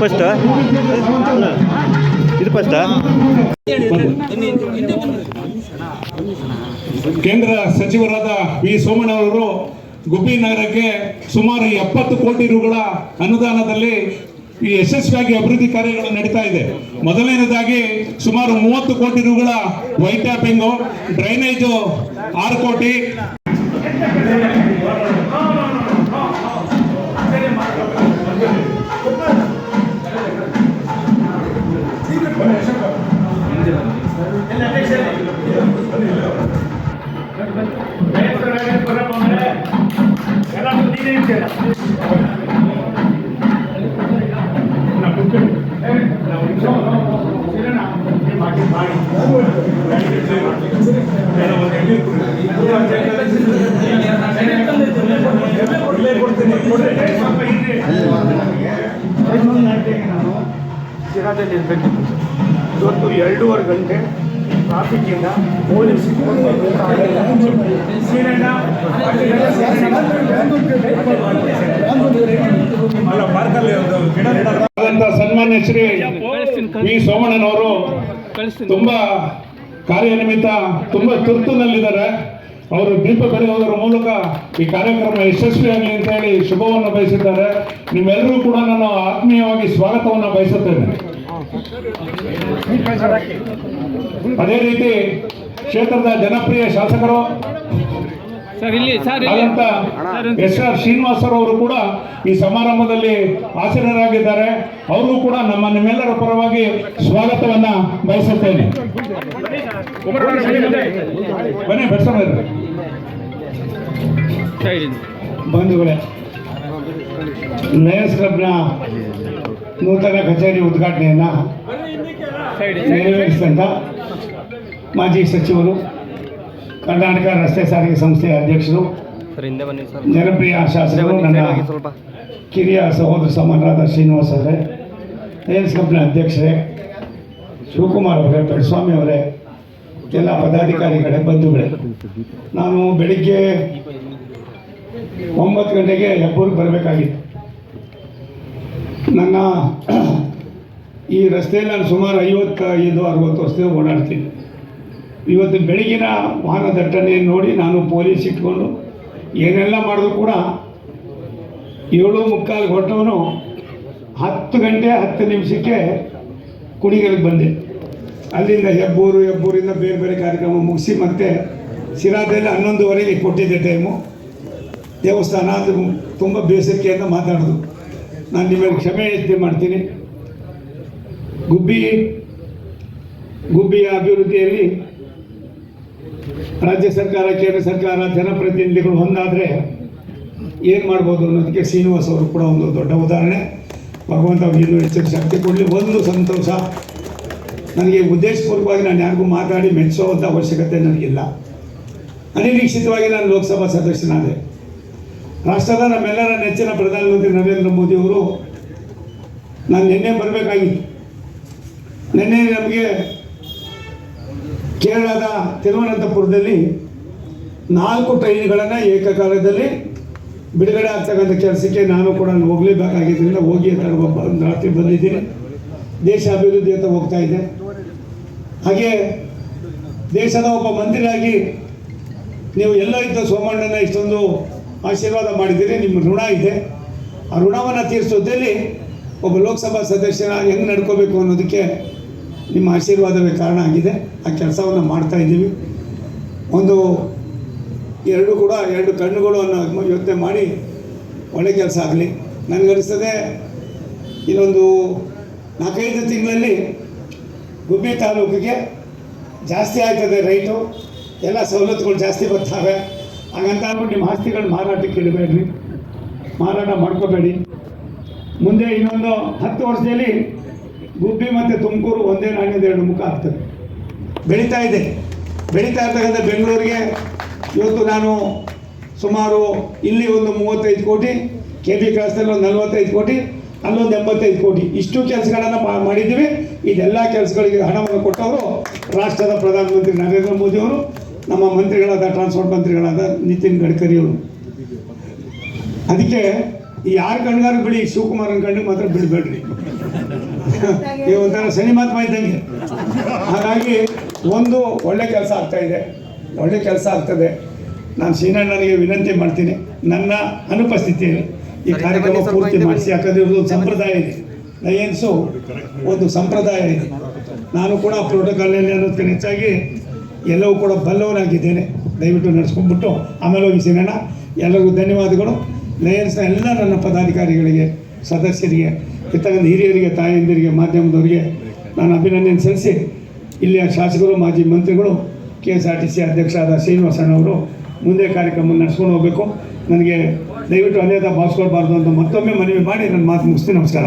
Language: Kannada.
ಫಸ್ಟ್ ಇದು ಫಸ್ಟ್. ಕೇಂದ್ರ ಸಚಿವರಾದ ವಿ ಸೋಮಣ್ಣ ಅವರು ಗುಬ್ಬಿ ನಗರಕ್ಕೆ ಸುಮಾರು 70 ಕೋಟಿ ರೂಗಳ ಅನುದಾನದಲ್ಲಿ ಈ ಯಶಸ್ವಿಯಾಗಿ ಅಭಿವೃದ್ಧಿ ಕಾರ್ಯಗಳು ನಡೀತಾ ಇದೆ. ಮೊದಲನೇದಾಗಿ ಸುಮಾರು 30 ಕೋಟಿ ರೂಗಳ ವೈಟ್ ಟ್ಯಾಪಿಂಗು, ಡ್ರೈನೇಜು 6 ಕೋಟಿ, ಶಿರಾದಲ್ಲಿ ಇರಬೇಕಿತ್ತು. ಇವತ್ತು 2.5 ಗಂಟೆ ಟ್ರಾಫಿಕ್ಕಿಂದ ಪೊಲೀಸ್ ಸನ್ಮಾನ್ಯ ಶ್ರೀ ವಿ ಸೋಮಣ್ಣನವರು ತುಂಬಾ ಕಾರ್ಯನಿಮಿತ್ತ ತುಂಬಾ ತುರ್ತುನಲ್ಲಿದ್ದಾರೆ. ಅವರು ದೀಪ ಬೆಳಗೋದ್ರ ಮೂಲಕ ಈ ಕಾರ್ಯಕ್ರಮ ಯಶಸ್ವಿಯಾಗಲಿ ಅಂತ ಹೇಳಿ ಶುಭವನ್ನು ಬಯಸಿದ್ದಾರೆ. ನಿಮ್ಮೆಲ್ಲರೂ ಕೂಡ ನಾನು ಆತ್ಮೀಯವಾಗಿ ಸ್ವಾಗತವನ್ನು ಬಯಸುತ್ತೇನೆ. ಅದೇ ರೀತಿ ಕ್ಷೇತ್ರದ ಜನಪ್ರಿಯ ಶಾಸಕರು ಆದಂತ ಎಸ್.ಆರ್. ಶ್ರೀನಿವಾಸರವರು ಕೂಡ ಈ ಸಮಾರಂಭದಲ್ಲಿ ಹಾಜರಾಗಿದ್ದಾರೆ. ಅವರು ಕೂಡ ನಿಮ್ಮೆಲ್ಲರ ಪರವಾಗಿ ಸ್ವಾಗತವನ್ನ ಬಯಸುತ್ತೇನೆ. ಬನ್ನಿ ಬಂಧುಗಳೇ, ಲಯನ್ಸ್ ಕ್ಲಬ್ನ ನೂತನ ಕಚೇರಿ ಉದ್ಘಾಟನೆಯನ್ನ ನೆರವೇರಿಸಿದಂಥ ಮಾಜಿ ಸಚಿವರು, ಕರ್ನಾಟಕ ರಸ್ತೆ ಸಾರಿಗೆ ಸಂಸ್ಥೆಯ ಅಧ್ಯಕ್ಷರು, ಜನಪ್ರಿಯ ಶಾಸಕರು, ನನ್ನ ಕಿರಿಯ ಸಹೋದರ ಸಮಾನರಾದ ಶ್ರೀನಿವಾಸ್ ಅವರೇ, ಲಯನ್ಸ್ ಕ್ಲಬ್ನ ಅಧ್ಯಕ್ಷರೇ, ಶಿವಕುಮಾರ್ ಅವರೇ, ಬೆಳಸ್ವಾಮಿ ಅವರೇ, ಎಲ್ಲ ಪದಾಧಿಕಾರಿಗಳೇ, ಬಂಧುಗಳೇ, ನಾನು ಬೆಳಿಗ್ಗೆ 9 ಗಂಟೆಗೆ ಹೆಬ್ಬೂರಿಗೆ ಬರಬೇಕಾಗಿತ್ತು. ನನ್ನ ಈ ರಸ್ತೆಯಲ್ಲಿ ನಾನು ಸುಮಾರು 55-60 ವರ್ಷದಿಂದ ಓಡಾಡ್ತೀನಿ. ಇವತ್ತು ಬೆಳಗಿನ ವಾಹನ ದಟ್ಟಣೆಯನ್ನು ನೋಡಿ ನಾನು ಪೊಲೀಸ್ ಇಟ್ಕೊಂಡು ಏನೆಲ್ಲ ಮಾಡಿದ್ರು ಕೂಡ 7:45 ಹೊರಟವನು 10 ಗಂಟೆ 10 ನಿಮಿಷಕ್ಕೆ ಕುಣಿಗಲ್ಗೆ ಬಂದೆ. ಅಲ್ಲಿಂದ ಹೆಬ್ಬೂರಿಂದ ಬೇರೆ ಬೇರೆ ಕಾರ್ಯಕ್ರಮ ಮುಗಿಸಿ ಮತ್ತೆ ಶಿರಾದಲ್ಲಿ 11:15 ಕೊಟ್ಟಿದ್ದೆ ಟೈಮು. ದೇವಸ್ಥಾನ ಅದು ತುಂಬ ಬೇಸರಿಕೆಯಿಂದ ಮಾತಾಡೋದು. ನಾನು ನಿಮಗೆ ಕ್ಷಮೆ ಯಾಚನೆ ಮಾಡ್ತೀನಿ. ಗುಬ್ಬಿಯ ಅಭಿವೃದ್ಧಿಯಲ್ಲಿ ರಾಜ್ಯ ಸರ್ಕಾರ, ಕೇಂದ್ರ ಸರ್ಕಾರ, ಜನಪ್ರತಿನಿಧಿಗಳು ಒಂದಾದರೆ ಏನು ಮಾಡ್ಬೋದು ಅನ್ನೋದಕ್ಕೆ ಶ್ರೀನಿವಾಸ್ ಅವರು ಕೂಡ ಒಂದು ದೊಡ್ಡ ಉದಾಹರಣೆ. ಭಗವಂತ ಅವ್ರಿಗೆ ಇನ್ನೂ ಹೆಚ್ಚಿನ ಶಕ್ತಿ ಕೊಡಲಿ. ಒಂದು ಸಂತೋಷ, ನನಗೆ ಉದ್ದೇಶಪೂರ್ವಕವಾಗಿ ನಾನು ಯಾರಿಗೂ ಮಾತಾಡಿ ಮೆಚ್ಚುವಂಥ ಅವಶ್ಯಕತೆ ನನಗಿಲ್ಲ. ಅನಿರೀಕ್ಷಿತವಾಗಿ ನಾನು ಲೋಕಸಭಾ ಸದಸ್ಯನಾದೆ. ರಾಷ್ಟ್ರದ ನಮ್ಮೆಲ್ಲರ ನೆಚ್ಚಿನ ಪ್ರಧಾನಮಂತ್ರಿ ನರೇಂದ್ರ ಮೋದಿಯವರು ನಾನು ನಿನ್ನೆ ಬರಬೇಕಾಗಿತ್ತು. ನಿನ್ನೆ ನಮಗೆ ಕೇರಳದ ತಿರುವನಂತಪುರದಲ್ಲಿ 4 ಟ್ರೈನ್ಗಳನ್ನು ಏಕಕಾಲದಲ್ಲಿ ಬಿಡುಗಡೆ ಆಗ್ತಕ್ಕಂಥ ಕೆಲಸಕ್ಕೆ ನಾನು ಕೂಡ ಹೋಗಲೇಬೇಕಾಗಿದ್ದರಿಂದ ಹೋಗಿ ರಾತ್ರಿ ಬಂದಿದ್ದೀನಿ. ದೇಶ ಅಭಿವೃದ್ಧಿ ಅಂತ ಹೋಗ್ತಾ ಇದೆ. ಹಾಗೆ ದೇಶದ ಒಬ್ಬ ಮಂತ್ರಿಯಾಗಿ ನೀವು ಎಲ್ಲ ಇದ್ದ ಸೋಮಣ್ಣನ ಇಷ್ಟೊಂದು ಆಶೀರ್ವಾದ ಮಾಡಿದ್ದೀರಿ. ನಿಮ್ಮ ಋಣ ಇದೆ. ಆ ಋಣವನ್ನು ತೀರಿಸೋದ್ರಲ್ಲಿ ಒಬ್ಬ ಲೋಕಸಭಾ ಸದಸ್ಯನಾಗಿ ಹೆಂಗೆ ನಡ್ಕೋಬೇಕು ಅನ್ನೋದಕ್ಕೆ ನಿಮ್ಮ ಆಶೀರ್ವಾದವೇ ಕಾರಣ ಆಗಿದೆ. ಆ ಕೆಲಸವನ್ನು ಮಾಡ್ತಾ ಇದ್ದೀವಿ. ಎರಡು ಕಣ್ಣುಗಳು ಅನ್ನೋ ಯೋಚನೆ ಮಾಡಿ ಒಳ್ಳೆ ಕೆಲಸ ಆಗಲಿ. ನನಗನ್ನಿಸ್ತದೆ ಇನ್ನೊಂದು 4-5 ತಿಂಗಳಲ್ಲಿ ಗುಬ್ಬಿ ತಾಲೂಕಿಗೆ ಜಾಸ್ತಿ ಆಗ್ತದೆ ರೈಟು, ಎಲ್ಲ ಸವಲತ್ತುಗಳು ಜಾಸ್ತಿ ಬರ್ತವೆ. ಹಾಗಂತ ಅಂದ್ಬಿಟ್ಟು ನಿಮ್ಮ ಆಸ್ತಿಗಳು ಮಾರಾಟಕ್ಕೆ ಇಡಬೇಡ್ರಿ, ಮಾರಾಟ ಮಾಡ್ಕೋಬೇಡಿ. ಮುಂದೆ ಇನ್ನೊಂದು 10 ವರ್ಷದಲ್ಲಿ ಗುಬ್ಬಿ ಮತ್ತು ತುಮಕೂರು ಒಂದೇ ನಾಣ್ಯದ 2 ಮುಖ ಆಗ್ತದೆ. ಬೆಳೀತಾ ಇರ್ತಕ್ಕಂಥ ಬೆಂಗಳೂರಿಗೆ ಇವತ್ತು ನಾನು ಸುಮಾರು ಇಲ್ಲಿ ಒಂದು 35 ಕೋಟಿ, KB ಕ್ರಾಸ್ನಲ್ಲಿ ಒಂದು 45 ಕೋಟಿ, ಅಲ್ಲೊಂದು 85 ಕೋಟಿ, ಇಷ್ಟು ಕೆಲಸಗಳನ್ನು ಮಾಡಿದ್ದೀವಿ. ಇದೆಲ್ಲ ಕೆಲಸಗಳಿಗೆ ಹಣವನ್ನು ಕೊಟ್ಟವರು ರಾಷ್ಟ್ರದ ಪ್ರಧಾನಮಂತ್ರಿ ನರೇಂದ್ರ ಮೋದಿಯವರು, ನಮ್ಮ ಮಂತ್ರಿಗಳಾದ ಟ್ರಾನ್ಸ್ಪೋರ್ಟ್ ಮಂತ್ರಿಗಳಾದ ನಿತಿನ್ ಗಡ್ಕರಿಯವರು. ಅದಕ್ಕೆ ಯಾರು ಕಣ್ಗಾರು ಬಿಡಿ, ಶಿವಕುಮಾರನ ಕಣ್ಣಿಗೆ ಮಾತ್ರ ಬಿಡಬೇಡ್ರಿ. ಈ ಒಂಥರ ಶನಿ ಮಹಾತ್ಮ ಇದ್ದಂಗೆ. ಹಾಗಾಗಿ ಒಂದು ಒಳ್ಳೆ ಕೆಲಸ ಆಗ್ತಾಯಿದೆ, ಒಳ್ಳೆ ಕೆಲಸ ಆಗ್ತದೆ. ನಾನು ಶ್ರೀನಣ್ಣನಿಗೆ ವಿನಂತಿ ಮಾಡ್ತೀನಿ, ನನ್ನ ಅನುಪಸ್ಥಿತಿಯಲ್ಲಿ ಈ ಕಾರ್ಯಕ್ರಮ ಪೂರ್ತಿ ಮಾಡಿಸಿ. ಯಾಕಂದರೆ ಇವ್ರದ್ದು ಒಂದು ಸಂಪ್ರದಾಯ ಇದೆ, ಲಯನ್ಸು ಒಂದು ಸಂಪ್ರದಾಯ ಇದೆ. ನಾನು ಕೂಡ ಪ್ರೋಟೋಕಾಲ್ನಲ್ಲಿ ಅನ್ನೋದಕ್ಕಿಂತ ಹೆಚ್ಚಾಗಿ ಎಲ್ಲವೂ ಕೂಡ ಬಲ್ಲವನಾಗಿದ್ದೇನೆ. ದಯವಿಟ್ಟು ನಡೆಸ್ಕೊಂಡ್ಬಿಟ್ಟು ಆಮೇಲೆ ಹೋಗಿ ಶ್ರೀನಣ್ಣ. ಎಲ್ಲರಿಗೂ ಧನ್ಯವಾದಗಳು. ಲಯನ್ಸ್ನ ಎಲ್ಲ ನನ್ನ ಪದಾಧಿಕಾರಿಗಳಿಗೆ, ಸದಸ್ಯರಿಗೆ, ಇರ್ತಕ್ಕಂಥ ಹಿರಿಯರಿಗೆ, ತಾಯಂದಿರಿಗೆ, ಮಾಧ್ಯಮದವರಿಗೆ ನಾನು ಅಭಿನಂದನೆ ಸಲ್ಲಿಸಿ, ಇಲ್ಲಿಯ ಶಾಸಕರು, ಮಾಜಿ ಮಂತ್ರಿಗಳು, KSRTC ಅಧ್ಯಕ್ಷರಾದ ಶ್ರೀನಿವಾಸಣ್ಣವರು ಮುಂದೆ ಕಾರ್ಯಕ್ರಮ ನಡೆಸ್ಕೊಂಡು ಹೋಗಬೇಕು. ನನಗೆ ದಯವಿಟ್ಟು ಅನ್ಯತಾ ಭಾವಿಸ್ಕೊಳ್ಬಾರ್ದು ಅಂತ ಮತ್ತೊಮ್ಮೆ ಮನವಿ ಮಾಡಿ ನನ್ನ ಮಾತು ಮುಗಿಸ್ತೀನಿ. ನಮಸ್ಕಾರ.